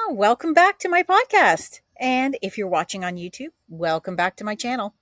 Welcome back to my podcast. And if you're watching on YouTube, welcome back to my channel.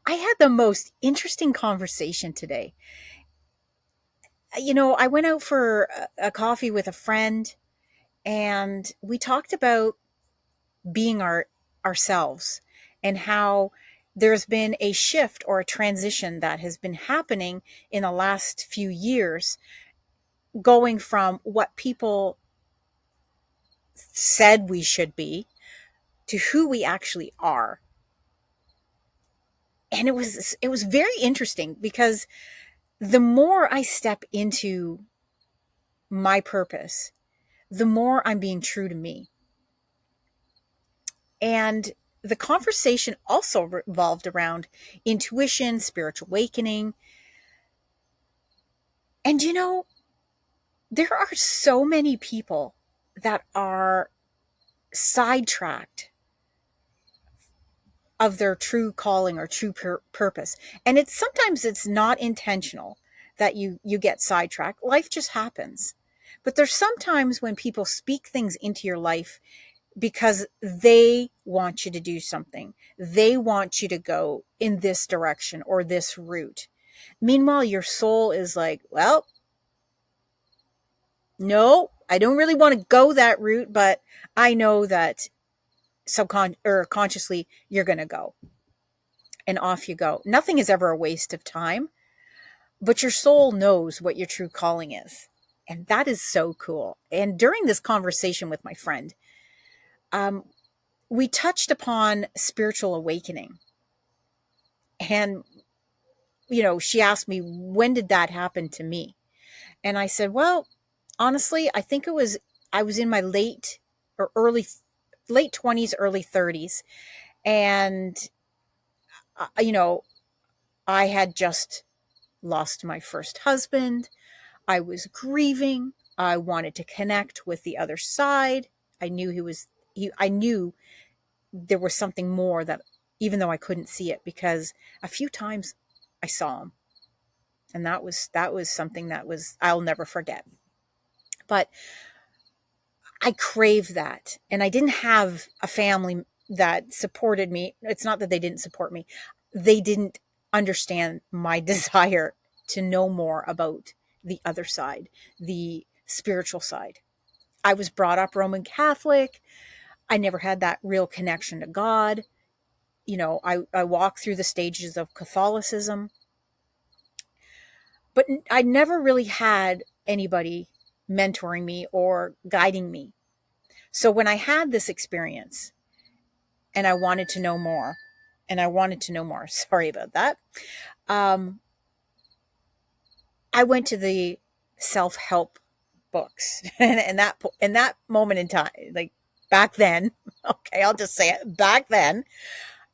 I had the most interesting conversation today. I went out for a coffee with a friend and we talked about being ourselves and how there's been a shift or a transition that has been happening in the last few years, going from what people said we should be to who we actually are. And it was very interesting because the more I step into my purpose, the more I'm being true to me. And the conversation also revolved around intuition, spiritual awakening. And there are so many people that are sidetracked of their true calling or true purpose. And sometimes it's not intentional that you get sidetracked. Life just happens. But there's sometimes when people speak things into your life because they want you to do something. They want you to go in this direction or this route. Meanwhile, your soul is like, well, no, I don't really want to go that route, but I know that consciously you're going to go. And off you go. Nothing is ever a waste of time, but your soul knows what your true calling is. And that is so cool. And during this conversation with my friend, we touched upon spiritual awakening. And, she asked me, when did that happen to me? And I said, well, honestly, I think I was in my late 20s, early 30s. And, I had just lost my first husband. I was grieving. I wanted to connect with the other side. I knew I knew there was something more, that even though I couldn't see it, because a few times I saw him. And that was something I'll never forget. But I crave that. And I didn't have a family that supported me. It's not that they didn't support me. They didn't understand my desire to know more about the other side, the spiritual side. I was brought up Roman Catholic. I never had that real connection to God. I walked through the stages of Catholicism, but I never really had anybody mentoring me or guiding me. So when I had this experience and I wanted to know more, sorry about that. I went to the self-help books and that moment in time, like back then, okay, I'll just say it, back then,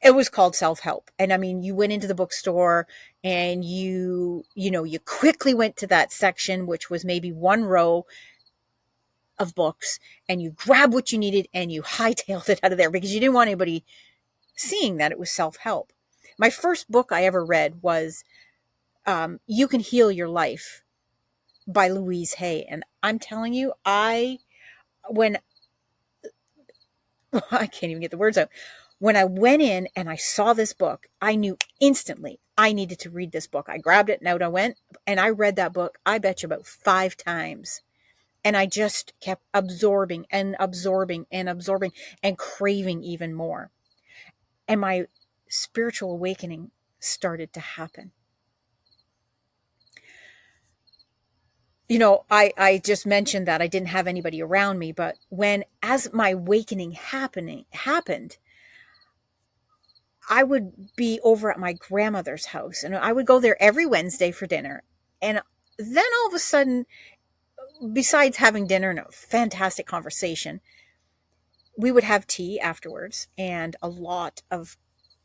it was called self-help. And I mean, you went into the bookstore and you quickly went to that section, which was maybe one row of books, and you grabbed what you needed and you hightailed it out of there because you didn't want anybody seeing that it was self-help. My first book I ever read was You Can Heal Your Life by Louise Hay. And I'm telling you, when I can't even get the words out. When I went in and I saw this book, I knew instantly I needed to read this book. I grabbed it and out I went, and I read that book, I bet you about 5 times. And I just kept absorbing and absorbing and absorbing and craving even more. And my spiritual awakening started to happen. I just mentioned that I didn't have anybody around me, but as my awakening happened, I would be over at my grandmother's house, and I would go there every Wednesday for dinner. And then all of a sudden, besides having dinner and a fantastic conversation, we would have tea afterwards and a lot of,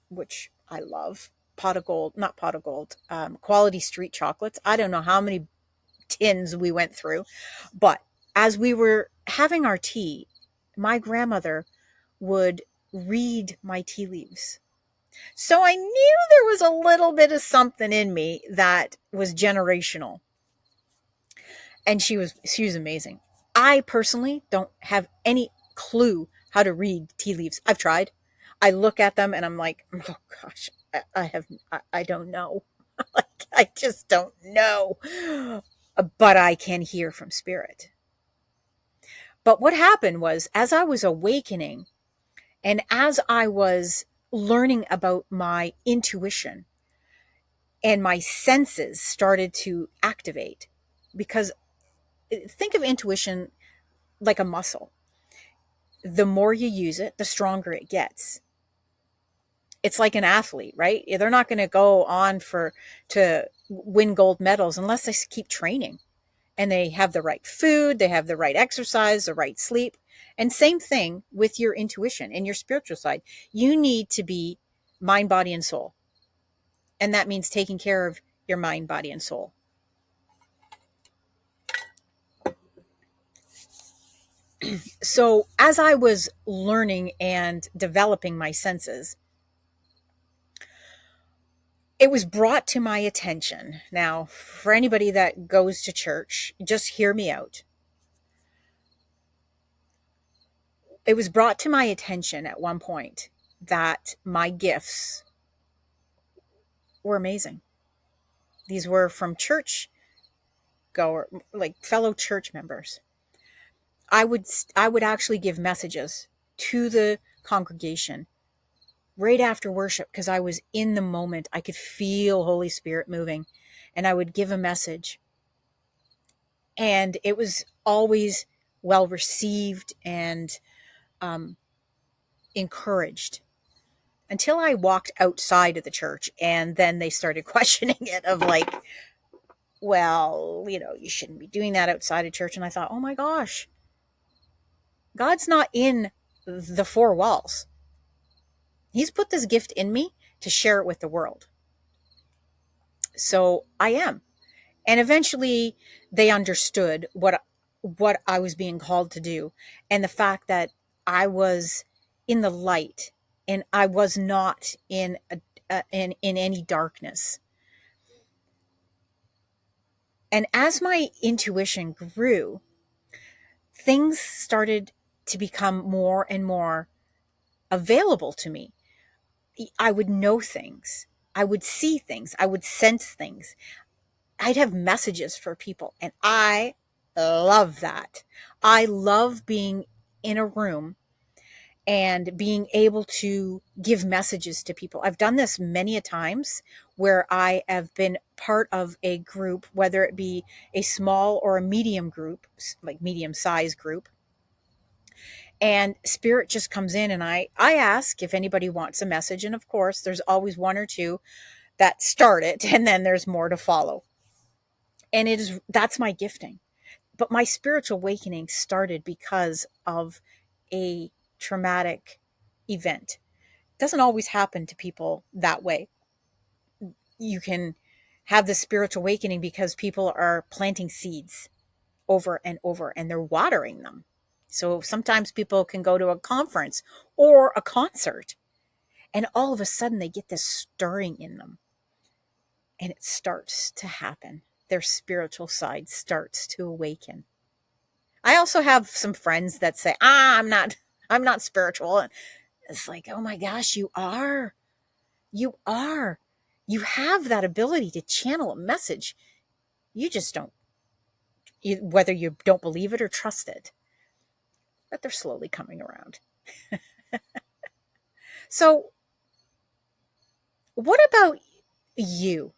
which I love, not pot of gold, quality street chocolates. I don't know how many tins we went through, but as we were having our tea, my grandmother would read my tea leaves. So I knew there was a little bit of something in me that was generational. And she was amazing. I personally don't have any clue how to read tea leaves. I've tried. I look at them and I'm like, oh gosh, I don't know. Like, I just don't know. But I can hear from spirit. But what happened was, as I was awakening and as I was learning about my intuition and my senses started to activate, because think of intuition like a muscle. The more you use it, the stronger it gets. It's like an athlete, right? They're not going to go on to win gold medals unless they keep training and they have the right food, they have the right exercise, the right sleep. And same thing with your intuition and your spiritual side. You need to be mind, body, and soul. And that means taking care of your mind, body, and soul. So as I was learning and developing my senses, it was brought to my attention. Now, for anybody that goes to church, just hear me out. It was brought to my attention at one point that my gifts were amazing. These were from church goer, like fellow church members. I would actually give messages to the congregation right after worship because I was in the moment. I could feel Holy Spirit moving, and I would give a message. And it was always well received and um, encouraged until I walked outside of the church, and then they started questioning it of like, well, you shouldn't be doing that outside of church. And I thought, oh my gosh, God's not in the four walls. He's put this gift in me to share it with the world. So I am. And eventually they understood what I was being called to do, and the fact that I was in the light and I was not in any darkness. And as my intuition grew, things started to become more and more available to me. I would know things. I would see things. I would sense things. I'd have messages for people. And I love that. I love being in a room and being able to give messages to people. I've done this many a times where I have been part of a group, whether it be a small or a medium group, like medium size group. And spirit just comes in and I ask if anybody wants a message. And of course, there's always one or two that start it and then there's more to follow. And that's my gifting. But my spiritual awakening started because of a traumatic event. It doesn't always happen to people that way. You can have the spiritual awakening because people are planting seeds over and over and they're watering them. So sometimes people can go to a conference or a concert and all of a sudden they get this stirring in them and it starts to happen. Their spiritual side starts to awaken. I also have some friends that say, I'm not spiritual. And it's like, oh my gosh, you are. You are. You have that ability to channel a message. You just don't, whether you don't believe it or trust it. But they're slowly coming around. So, what about you?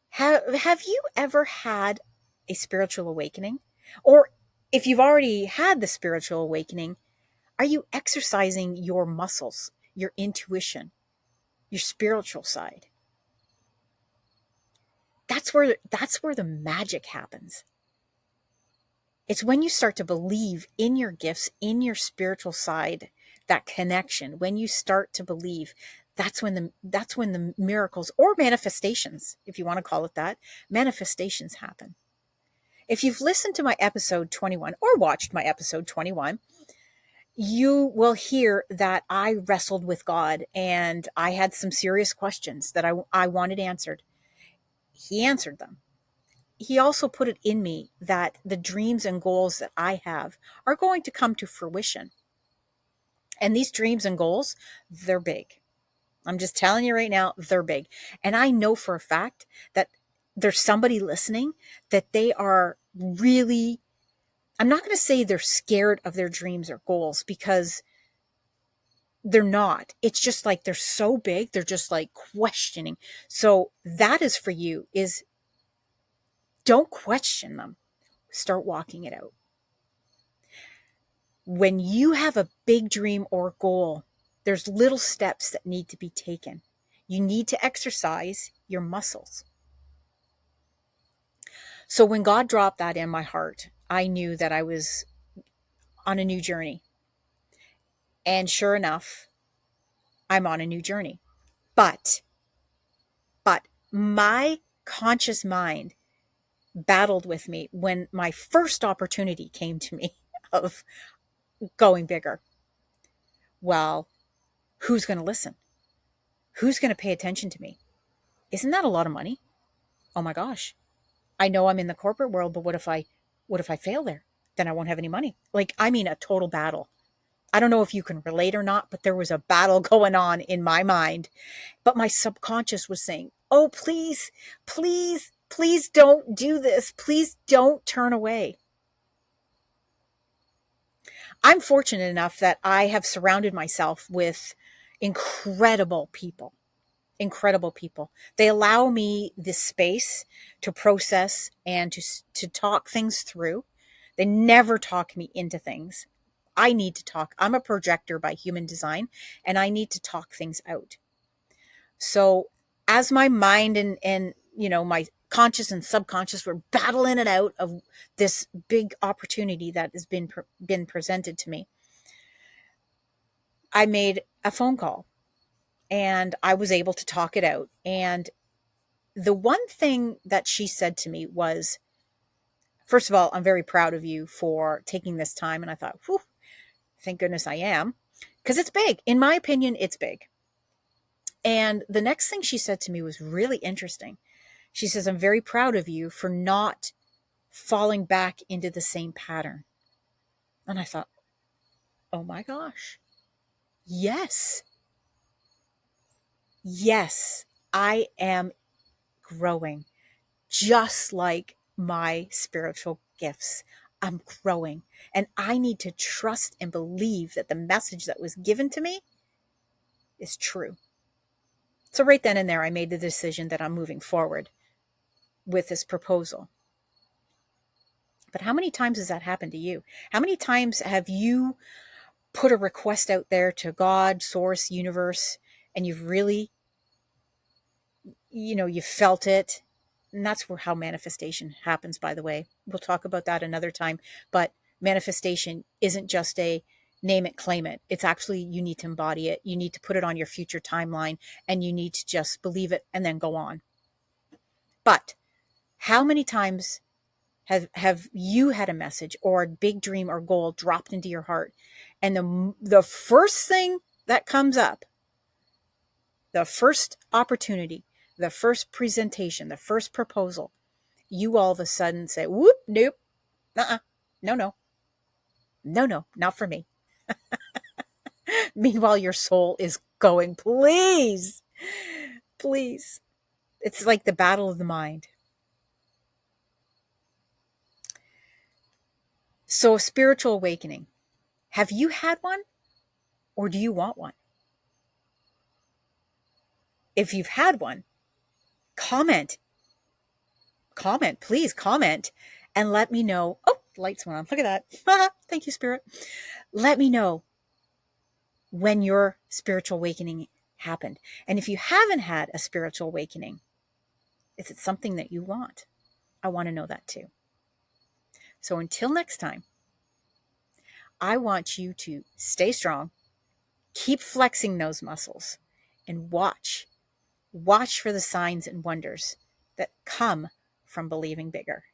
Have you ever had a spiritual awakening? Or if you've already had the spiritual awakening, are you exercising your muscles, your intuition, your spiritual side? That's where the magic happens. It's when you start to believe in your gifts, in your spiritual side, that connection. When you start to believe, that's when the miracles or manifestations, if you want to call it that, manifestations happen. If you've listened to my episode 21 or watched my episode 21, you will hear that I wrestled with God and I had some serious questions that I wanted answered. He answered them. he also put it in me that the dreams and goals that I have are going to come to fruition. And these dreams and goals, they're big. I'm just telling you right now, they're big. And I know for a fact that there's somebody listening that they are really, I'm not going to say they're scared of their dreams or goals, because they're not. It's just like they're so big, they're just like questioning. So that is for you, is don't question them. Start walking it out. When you have a big dream or goal, there's little steps that need to be taken. You need to exercise your muscles. So when God dropped that in my heart, I knew that I was on a new journey. And sure enough, I'm on a new journey. But my conscious mind battled with me when my first opportunity came to me of going bigger. Well, who's going to listen? Who's going to pay attention to me? Isn't that a lot of money? Oh my gosh. I know I'm in the corporate world, but what if I fail there? Then I won't have any money. Like, I mean, a total battle. I don't know if you can relate or not, but there was a battle going on in my mind. But my subconscious was saying, oh, please, please, please don't do this. Please don't turn away. I'm fortunate enough that I have surrounded myself with incredible people. Incredible people. They allow me this space to process and to talk things through. They never talk me into things. I need to talk. I'm a projector by human design, and I need to talk things out. So as my mind and my conscious and subconscious were battling it out of this big opportunity that has been presented to me, I made a phone call and I was able to talk it out. And the one thing that she said to me was, first of all, I'm very proud of you for taking this time. And I thought, whew, thank goodness I am, because it's big. In my opinion, it's big. And the next thing she said to me was really interesting. She says, I'm very proud of you for not falling back into the same pattern. And I thought, oh my gosh, yes, yes, I am growing just like my spiritual gifts. I'm growing, and I need to trust and believe that the message that was given to me is true. So right then and there, I made the decision that I'm moving forward with this proposal. But how many times has that happened to you? How many times have you put a request out there to God, source, universe, and you've really, you felt it? And that's how manifestation happens, by the way. We'll talk about that another time. But manifestation isn't just a name it, claim it. It's actually, you need to embody it. You need to put it on your future timeline, and you need to just believe it and then go on. But how many times have you had a message or a big dream or goal dropped into your heart, and the first thing that comes up, the first opportunity, the first presentation, the first proposal, you all of a sudden say, whoop, nope, no, no, no, no, not for me. Meanwhile, your soul is going, please, please. It's like the battle of the mind. So, a spiritual awakening. Have you had one, or do you want one? If you've had one, comment, please comment, and let me know. Oh, the lights went on. Look at that. Thank you, Spirit. Let me know when your spiritual awakening happened. And if you haven't had a spiritual awakening, is it something that you want? I want to know that too. So until next time, I want you to stay strong, keep flexing those muscles, and watch for the signs and wonders that come from believing bigger.